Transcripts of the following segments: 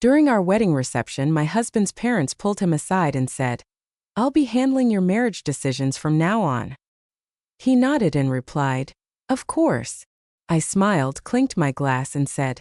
During our wedding reception, my husband's parents pulled him aside and said, "I'll be handling your marriage decisions from now on." He nodded and replied, "Of course." I smiled, clinked my glass and said,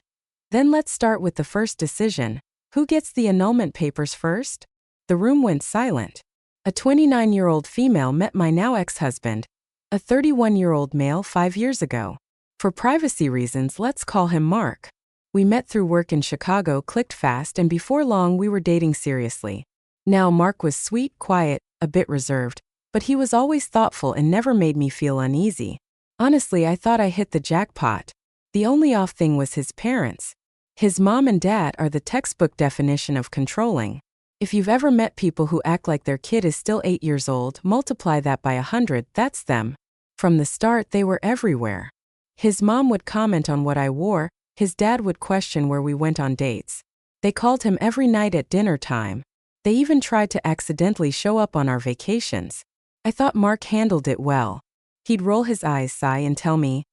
"Then let's start with the first decision. Who gets the annulment papers first?" The room went silent. A 29-year-old female met my now ex-husband, a 31-year-old male 5 years ago. For privacy reasons, let's call him Mark. We met through work in Chicago, clicked fast, and before long we were dating seriously. Now Mark was sweet, quiet, a bit reserved, but he was always thoughtful and never made me feel uneasy. Honestly, I thought I hit the jackpot. The only off thing was his parents. His mom and dad are the textbook definition of controlling. If you've ever met people who act like their kid is still 8 years old, multiply that by 100, that's them. From the start, they were everywhere. His mom would comment on what I wore, his dad would question where we went on dates. They called him every night at dinner time. They even tried to accidentally show up on our vacations. I thought Mark handled it well. He'd roll his eyes, sigh, and tell me,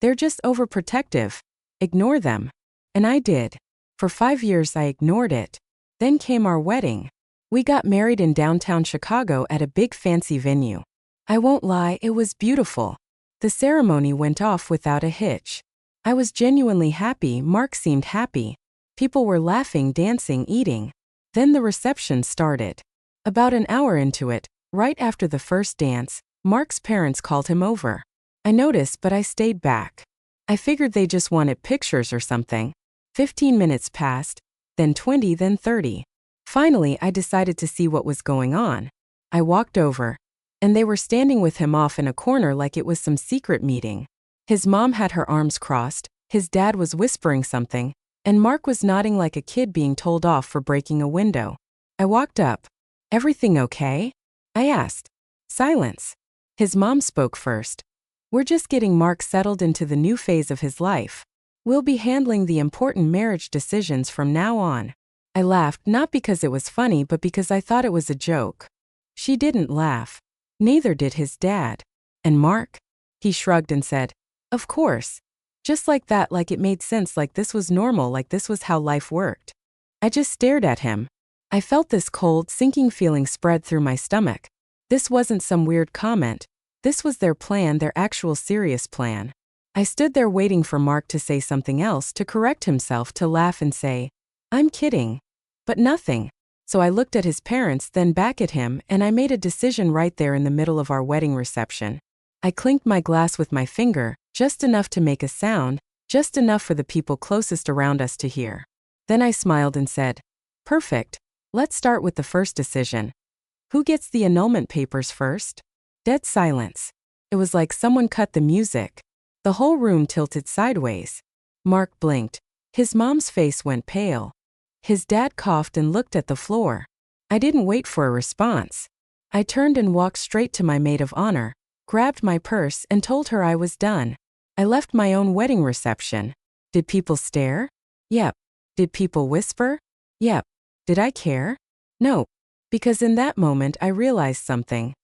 "They're just overprotective. Ignore them." And I did. For 5 years I ignored it. Then came our wedding. We got married in downtown Chicago at a big fancy venue. I won't lie, it was beautiful. The ceremony went off without a hitch. I was genuinely happy, Mark seemed happy. People were laughing, dancing, eating. Then the reception started. About an hour into it, right after the first dance, Mark's parents called him over. I noticed, but I stayed back. I figured they just wanted pictures or something. 15 minutes passed, then 20, then 30. Finally, I decided to see what was going on. I walked over, and they were standing with him off in a corner like it was some secret meeting. His mom had her arms crossed, his dad was whispering something, and Mark was nodding like a kid being told off for breaking a window. I walked up. "Everything okay?" I asked. Silence. His mom spoke first. "We're just getting Mark settled into the new phase of his life. We'll be handling the important marriage decisions from now on." I laughed, not because it was funny, but because I thought it was a joke. She didn't laugh. Neither did his dad. "And Mark?" He shrugged and said, "Of course." Just like that, like it made sense, like this was normal, like this was how life worked. I just stared at him. I felt this cold, sinking feeling spread through my stomach. This wasn't some weird comment. This was their plan, their actual serious plan. I stood there waiting for Mark to say something else, to correct himself, to laugh and say, "I'm kidding." But nothing. So I looked at his parents, then back at him, and I made a decision right there in the middle of our wedding reception. I clinked my glass with my finger, just enough to make a sound, just enough for the people closest around us to hear. Then I smiled and said, "Perfect. Let's start with the first decision. Who gets the annulment papers first?" Dead silence. It was like someone cut the music. The whole room tilted sideways. Mark blinked. His mom's face went pale. His dad coughed and looked at the floor. I didn't wait for a response. I turned and walked straight to my maid of honor, grabbed my purse, and told her I was done. I left my own wedding reception. Did people stare? Yep. Did people whisper? Yep. Did I care? No. Because in that moment I realized something.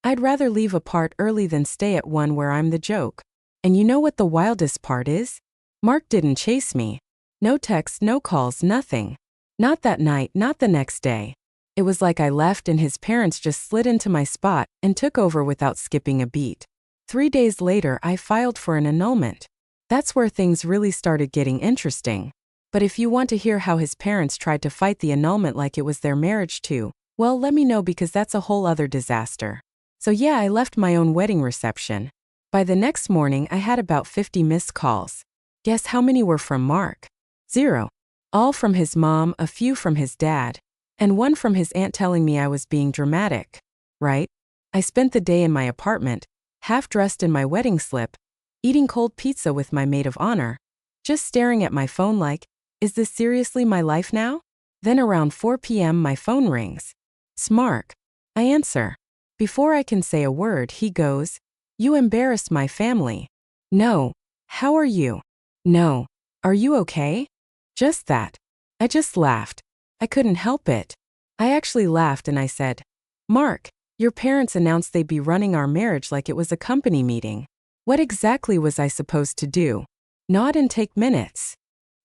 I'd rather leave a part early than stay at one where I'm the joke. And you know what the wildest part is? Mark didn't chase me. No texts, no calls, nothing. Not that night, not the next day. It was like I left and his parents just slid into my spot and took over without skipping a beat. 3 days later, I filed for an annulment. That's where things really started getting interesting. But if you want to hear how his parents tried to fight the annulment like it was their marriage too, well, let me know, because that's a whole other disaster. So yeah, I left my own wedding reception. By the next morning, I had about 50 missed calls. Guess how many were from Mark? 0. All from his mom, a few from his dad, and one from his aunt telling me I was being dramatic. Right? I spent the day in my apartment, half dressed in my wedding slip, eating cold pizza with my maid of honor, just staring at my phone like, is this seriously my life now? Then around 4 p.m. my phone rings. It's Mark. I answer. Before I can say a word, he goes, "You embarrassed my family." No. How are you? No. Are you okay? Just that. I just laughed. I couldn't help it. I actually laughed and I said, "Mark, your parents announced they'd be running our marriage like it was a company meeting. What exactly was I supposed to do? Nod and take minutes?"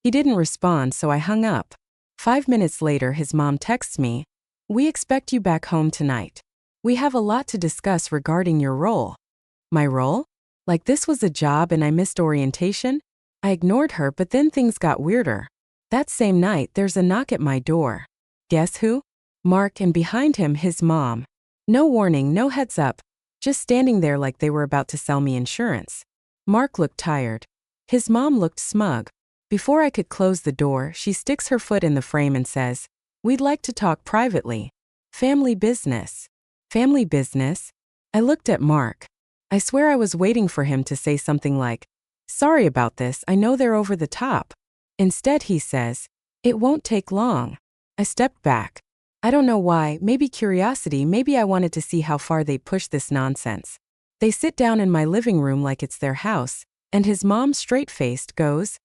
He didn't respond, so I hung up. 5 minutes later, his mom texts me, "We expect you back home tonight. We have a lot to discuss regarding your role." My role? Like this was a job and I missed orientation? I ignored her, but then things got weirder. That same night, there's a knock at my door. Guess who? Mark, and behind him, his mom. No warning, no heads up, just standing there like they were about to sell me insurance. Mark looked tired. His mom looked smug. Before I could close the door, she sticks her foot in the frame and says, "We'd like to talk privately. Family business." Family business? I looked at Mark. I swear I was waiting for him to say something like, "Sorry about this, I know they're over the top." Instead, he says, "It won't take long." I stepped back. I don't know why, maybe curiosity, maybe I wanted to see how far they'd push this nonsense. They sit down in my living room like it's their house, and his mom, straight-faced, goes,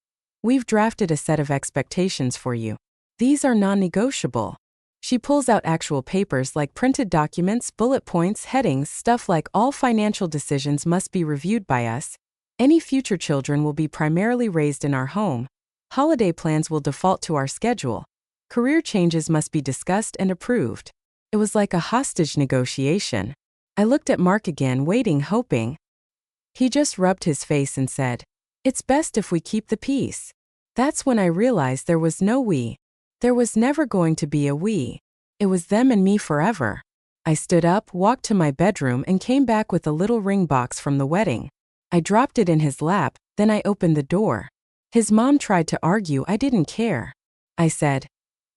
"We've drafted a set of expectations for you. These are non-negotiable." She pulls out actual papers like printed documents, bullet points, headings, stuff like all financial decisions must be reviewed by us. Any future children will be primarily raised in our home. Holiday plans will default to our schedule. Career changes must be discussed and approved. It was like a hostage negotiation. I looked at Mark again, waiting, hoping. He just rubbed his face and said, "It's best if we keep the peace." That's when I realized there was no we. There was never going to be a we. It was them and me forever. I stood up, walked to my bedroom, and came back with a little ring box from the wedding. I dropped it in his lap, then I opened the door. His mom tried to argue I didn't care. I said,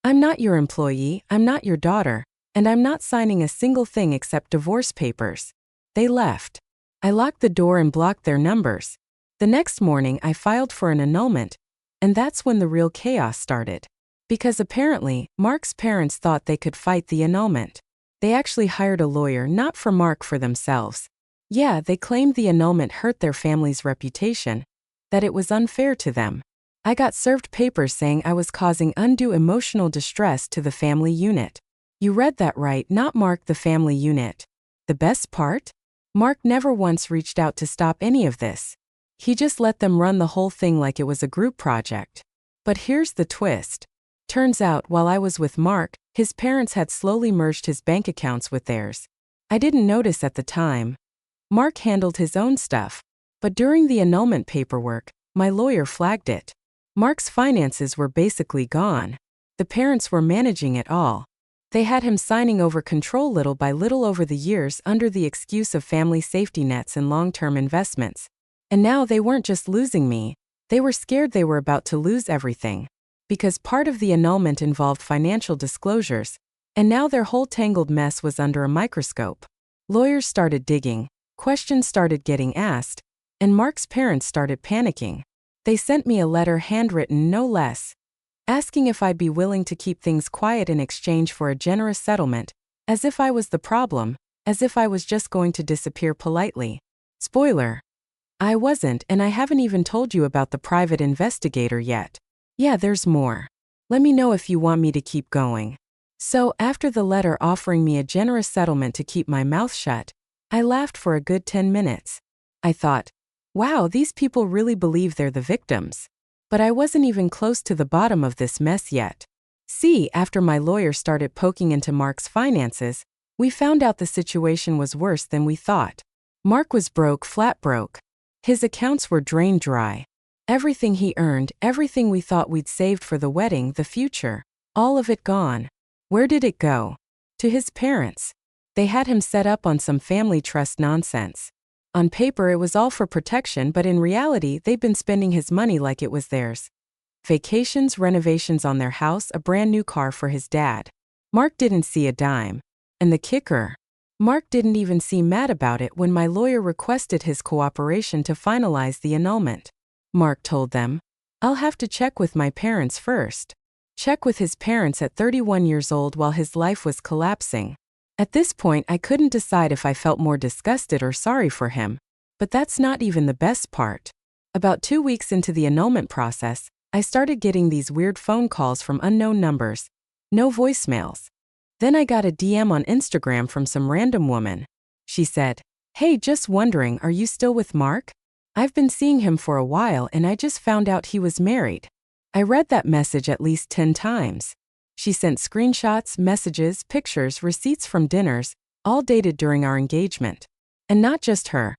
"I'm not your employee, I'm not your daughter, and I'm not signing a single thing except divorce papers." They left. I locked the door and blocked their numbers. The next morning, I filed for an annulment, and that's when the real chaos started. Because apparently, Mark's parents thought they could fight the annulment. They actually hired a lawyer, not for Mark, for themselves. Yeah, they claimed the annulment hurt their family's reputation, that it was unfair to them. I got served papers saying I was causing undue emotional distress to the family unit. You read that right, not Mark, the family unit. The best part? Mark never once reached out to stop any of this. He just let them run the whole thing like it was a group project. But here's the twist. Turns out, while I was with Mark, his parents had slowly merged his bank accounts with theirs. I didn't notice at the time. Mark handled his own stuff. But during the annulment paperwork, my lawyer flagged it. Mark's finances were basically gone. The parents were managing it all. They had him signing over control little by little over the years under the excuse of family safety nets and long-term investments. And now they weren't just losing me, they were scared they were about to lose everything. Because part of the annulment involved financial disclosures, and now their whole tangled mess was under a microscope. Lawyers started digging, questions started getting asked, and Mark's parents started panicking. They sent me a letter, handwritten no less, asking if I'd be willing to keep things quiet in exchange for a generous settlement, as if I was the problem, as if I was just going to disappear politely. Spoiler. I wasn't, and I haven't even told you about the private investigator yet. Yeah, there's more. Let me know if you want me to keep going. So, after the letter offering me a generous settlement to keep my mouth shut, I laughed for a good 10 minutes. I thought, wow, these people really believe they're the victims. But I wasn't even close to the bottom of this mess yet. See, after my lawyer started poking into Mark's finances, we found out the situation was worse than we thought. Mark was broke, flat broke. His accounts were drained dry. Everything he earned, everything we thought we'd saved for the wedding, the future, all of it gone. Where did it go? To his parents. They had him set up on some family trust nonsense. On paper, it was all for protection, but in reality, they'd been spending his money like it was theirs. Vacations, renovations on their house, a brand new car for his dad. Mark didn't see a dime. And the kicker? Mark didn't even seem mad about it when my lawyer requested his cooperation to finalize the annulment. Mark told them, "I'll have to check with my parents first." Check with his parents at 31 years old while his life was collapsing. At this point, I couldn't decide if I felt more disgusted or sorry for him. But that's not even the best part. About 2 weeks into the annulment process, I started getting these weird phone calls from unknown numbers. No voicemails. Then I got a DM on Instagram from some random woman. She said, "Hey, just wondering, are you still with Mark? I've been seeing him for a while and I just found out he was married." I read that message at least 10 times. She sent screenshots, messages, pictures, receipts from dinners, all dated during our engagement. And not just her.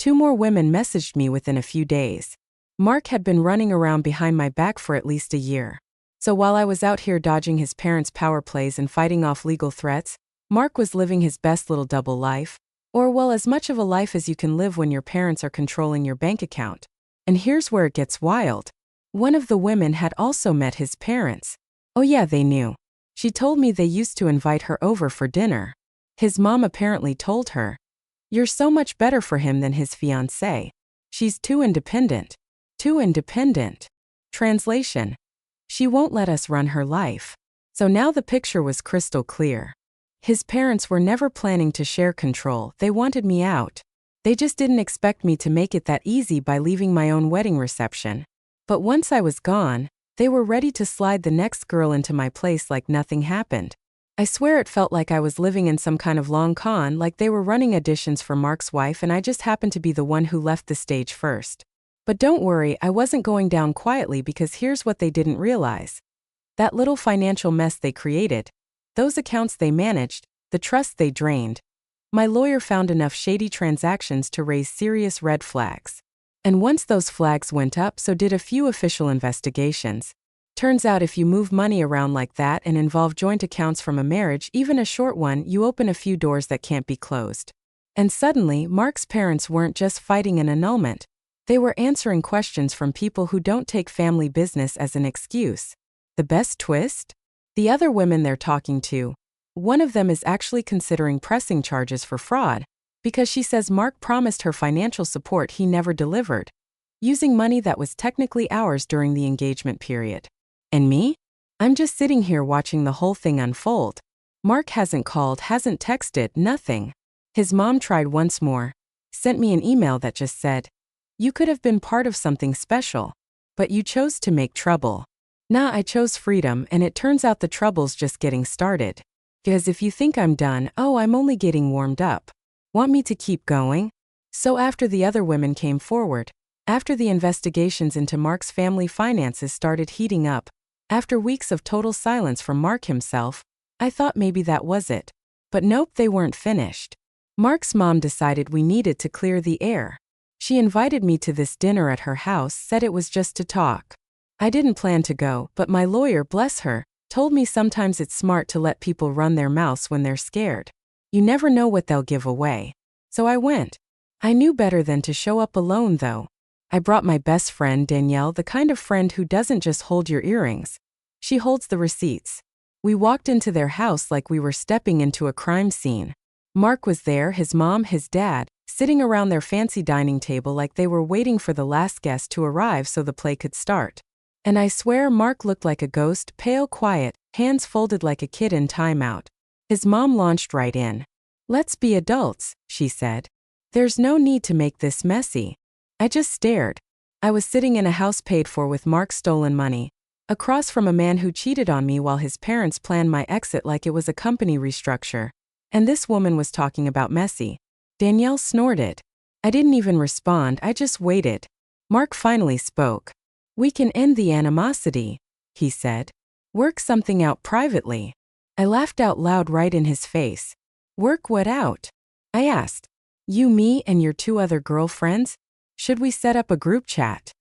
2 more women messaged me within a few days. Mark had been running around behind my back for at least a year. So while I was out here dodging his parents' power plays and fighting off legal threats, Mark was living his best little double life. Or well, as much of a life as you can live when your parents are controlling your bank account. And here's where it gets wild. One of the women had also met his parents. Oh yeah, they knew. She told me they used to invite her over for dinner. His mom apparently told her, "You're so much better for him than his fiancée. She's too independent." Too independent. Translation: she won't let us run her life. So now the picture was crystal clear. His parents were never planning to share control, they wanted me out. They just didn't expect me to make it that easy by leaving my own wedding reception. But once I was gone, they were ready to slide the next girl into my place like nothing happened. I swear it felt like I was living in some kind of long con, like they were running auditions for Mark's wife and I just happened to be the one who left the stage first. But don't worry, I wasn't going down quietly because here's what they didn't realize. That little financial mess they created, those accounts they managed, the trust they drained. My lawyer found enough shady transactions to raise serious red flags. And once those flags went up, so did a few official investigations. Turns out if you move money around like that and involve joint accounts from a marriage, even a short one, you open a few doors that can't be closed. And suddenly, Mark's parents weren't just fighting an annulment. They were answering questions from people who don't take family business as an excuse. The best twist? The other women they're talking to, one of them is actually considering pressing charges for fraud, because she says Mark promised her financial support he never delivered, using money that was technically ours during the engagement period. And me? I'm just sitting here watching the whole thing unfold. Mark hasn't called, hasn't texted, nothing. His mom tried once more, sent me an email that just said, "You could have been part of something special, but you chose to make trouble." Nah, I chose freedom, and it turns out the trouble's just getting started. Because if you think I'm done, oh, I'm only getting warmed up. Want me to keep going? So after the other women came forward, after the investigations into Mark's family finances started heating up, after weeks of total silence from Mark himself, I thought maybe that was it. But nope, they weren't finished. Mark's mom decided we needed to clear the air. She invited me to this dinner at her house, said it was just to talk. I didn't plan to go, but my lawyer, bless her, told me sometimes it's smart to let people run their mouths when they're scared. You never know what they'll give away. So I went. I knew better than to show up alone though. I brought my best friend Danielle, the kind of friend who doesn't just hold your earrings. She holds the receipts. We walked into their house like we were stepping into a crime scene. Mark was there, his mom, his dad, sitting around their fancy dining table like they were waiting for the last guest to arrive so the play could start. And I swear Mark looked like a ghost, pale, quiet, hands folded like a kid in timeout. His mom launched right in. "Let's be adults," she said. "There's no need to make this messy." I just stared. I was sitting in a house paid for with Mark's stolen money, across from a man who cheated on me while his parents planned my exit like it was a company restructure. And this woman was talking about messy. Danielle snorted. I didn't even respond, I just waited. Mark finally spoke. "We can end the animosity," he said. "Work something out privately." I laughed out loud right in his face. "Work what out?" I asked. "You, me, and your 2 other girlfriends? Should we set up a group chat?"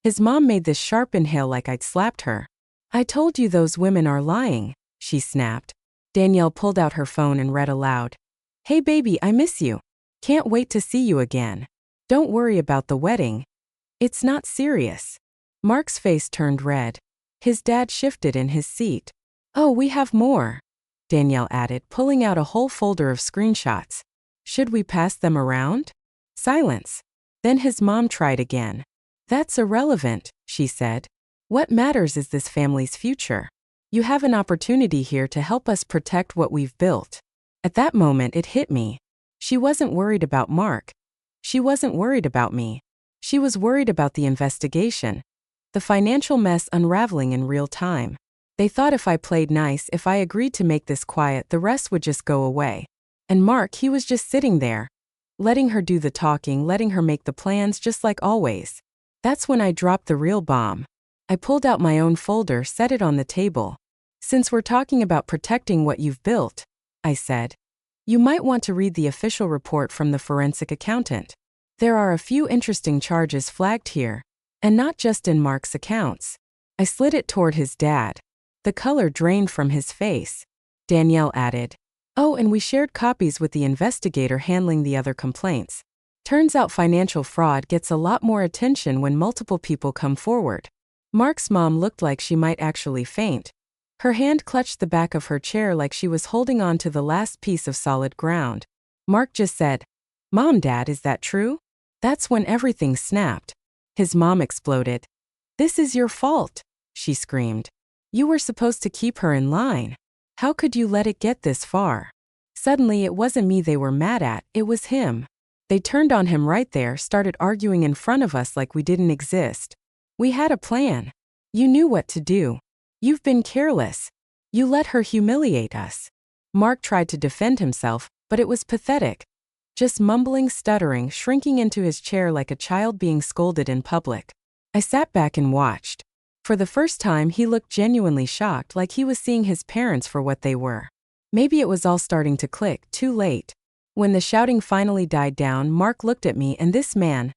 His mom made this sharp inhale like I'd slapped her. "I told you those women are lying," she snapped. Danielle pulled out her phone and read aloud. "Hey baby, I miss you. Can't wait to see you again. Don't worry about the wedding. It's not serious." Mark's face turned red. His dad shifted in his seat. "Oh, we have more," Danielle added, pulling out a whole folder of screenshots. "Should we pass them around?" Silence. Then his mom tried again. "That's irrelevant," she said. "What matters is this family's future. You have an opportunity here to help us protect what we've built." At that moment it hit me. She wasn't worried about Mark. She wasn't worried about me. She was worried about the investigation. The financial mess unraveling in real time. They thought if I played nice, if I agreed to make this quiet, the rest would just go away. And Mark, he was just sitting there, letting her do the talking, letting her make the plans just like always. That's when I dropped the real bomb. I pulled out my own folder, set it on the table. Since we're talking about protecting what you've built, I said, you might want to read the official report from the forensic accountant. There are a few interesting charges flagged here, and not just in Mark's accounts. I slid it toward his dad. The color drained from his face. Danielle added, oh, and we shared copies with the investigator handling the other complaints. Turns out financial fraud gets a lot more attention when multiple people come forward. Mark's mom looked like she might actually faint. Her hand clutched the back of her chair like she was holding on to the last piece of solid ground. Mark just said, Mom, Dad, is that true? That's when everything snapped. His mom exploded. This is your fault, she screamed. You were supposed to keep her in line. How could you let it get this far? Suddenly it wasn't me they were mad at, it was him. They turned on him right there, started arguing in front of us like we didn't exist. We had a plan. You knew what to do. You've been careless. You let her humiliate us. Mark tried to defend himself, but it was pathetic. Just mumbling, stuttering, shrinking into his chair like a child being scolded in public. I sat back and watched. For the first time, he looked genuinely shocked, like he was seeing his parents for what they were. Maybe it was all starting to click, too late. When the shouting finally died down, Mark looked at me, and this man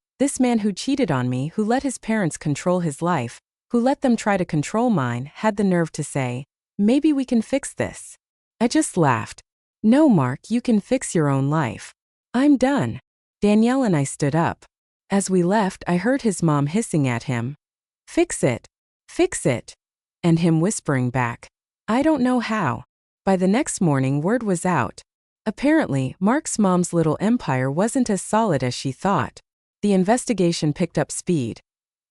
who cheated on me, who let his parents control his life, who let them try to control mine, had the nerve to say, maybe we can fix this. I just laughed. No, Mark, you can fix your own life. I'm done. Danielle and I stood up. As we left, I heard his mom hissing at him. Fix it. Fix it. And him whispering back, I don't know how. By the next morning, word was out. Apparently, Mark's mom's little empire wasn't as solid as she thought. The investigation picked up speed.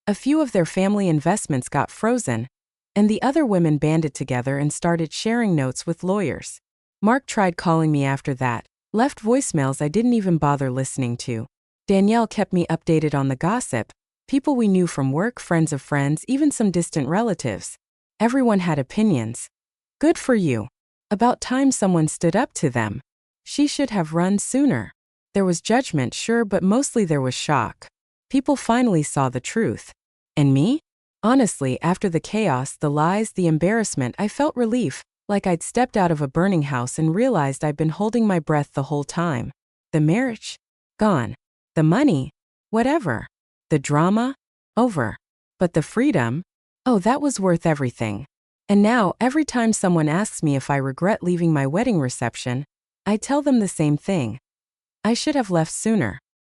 A few of their family investments got frozen, and the other women banded together and started sharing notes with lawyers. Mark tried calling me after that, left voicemails I didn't even bother listening to. Danielle kept me updated on the gossip, people we knew from work, friends of friends, even some distant relatives. Everyone had opinions. Good for you. About time someone stood up to them. She should have run sooner. There was judgment, sure, but mostly there was shock. People finally saw the truth. And me? Honestly, after the chaos, the lies, the embarrassment, I felt relief, like I'd stepped out of a burning house and realized I'd been holding my breath the whole time. The marriage? Gone. The money? Whatever. The drama? Over. But the freedom? Oh, that was worth everything. And now, every time someone asks me if I regret leaving my wedding reception, I tell them the same thing. I should have left sooner.